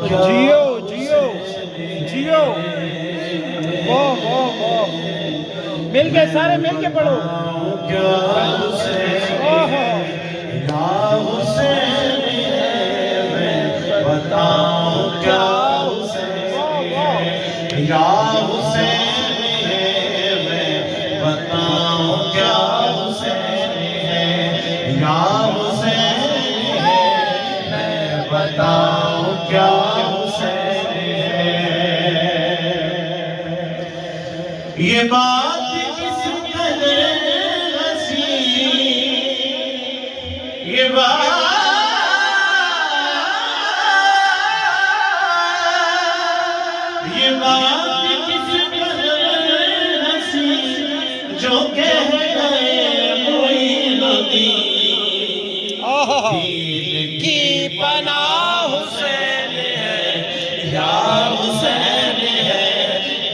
جیو جیو جیو واہ واہ واہ مل کے سارے مل کے پڑھو بتاؤں کیا یا حسین ہے میں بتاؤں کیا حسین ہے یا حسین ہے میں بتاؤں کیا حسین ہے یہ بات کس قدر حسین یہ بات کس قدر حسین جو کہہ گئے معین الدین کی پناہ حسین ہے یا حسین ہے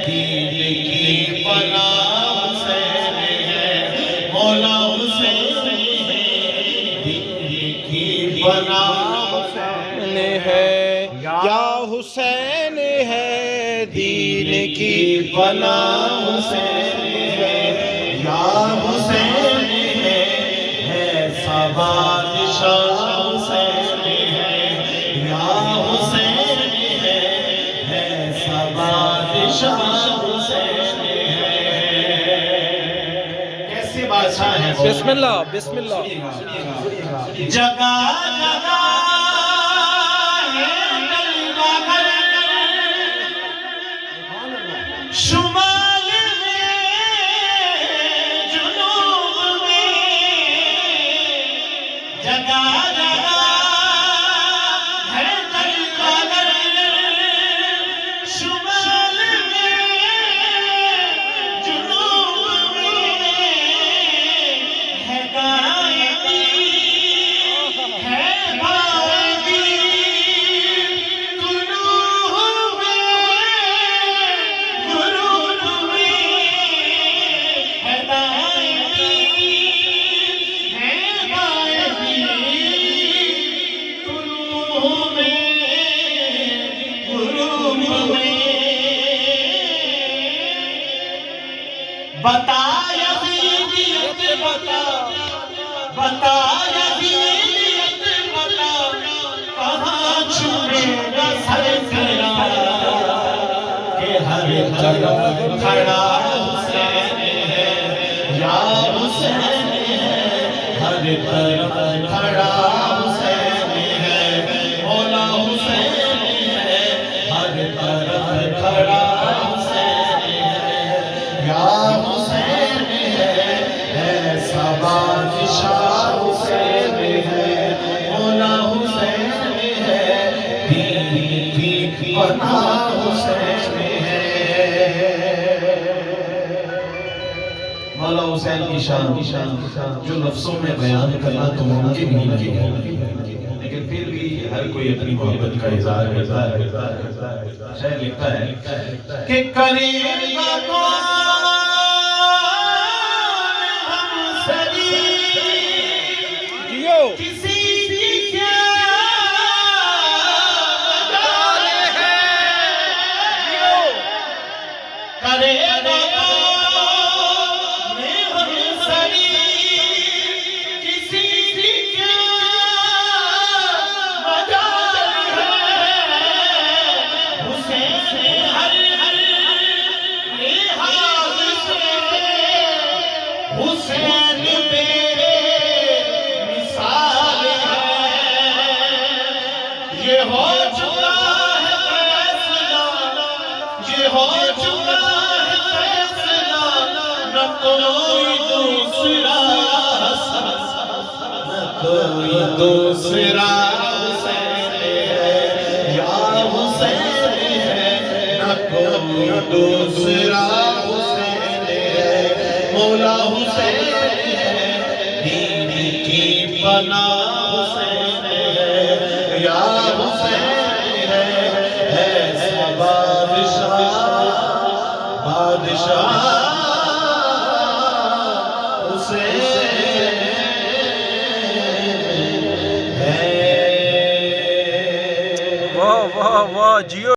دین کی پناہ حسین ہے مولا حسین ہے دین کی پناہ حسین ہے یا حسین ہے دین کی پناہ حسین ہے یا حسین ہے بادشاہ حسین ہے یا حسین ہے بادشاہ حسین ہے کیسے بادشاہ ہے بسم اللہ بسم اللہ جگہ جگہ شمال میں جنوب میں جگہ جگہ ہے دربار شمال میں جنوب میں ہے غائبی ہے غائبی بتا یزیدیت بتا بتا یزیدیت بتا کہاں چھپے گا سرکرا کہ ہر طرف کھڑا حسین ہے یا حسین ہے ہر طرف کھڑا حسین ہے مولا حسین ہے ہر طرف کھڑا حسین ہے یا حسین ہے بادشاہ حسین ہے مولا حسین ہے دین کی پناہ حسین ہے مولا حسین کی شان جو لفظوں میں بیان کرنا تو ممکن ہی نہیں ہے لیکن پھر بھی ہر کوئی اپنی محبت کا اظہار کرتا ہے شاعر لکھتا ہے کہ قریب کا کون کسی کی کیا مجال ہے کرے گا میں ہم سری کسی کی کیا مجال ہے حسین ہر لحاظ سے حسین میرے یہ ہو چکا ہے فیصلہ یہ ہو چکا ہے فیصلہ نہ کوئی دوسرا نہ کوئی دوسرا حسین ہے یا حسین ہے نہ کوئی دوسرا حسین ہے مولا حسین ہے دین کی پناہ حسین ہے یا حسین ہے بادشاہ حسین ہے واہ واہ واہ جیو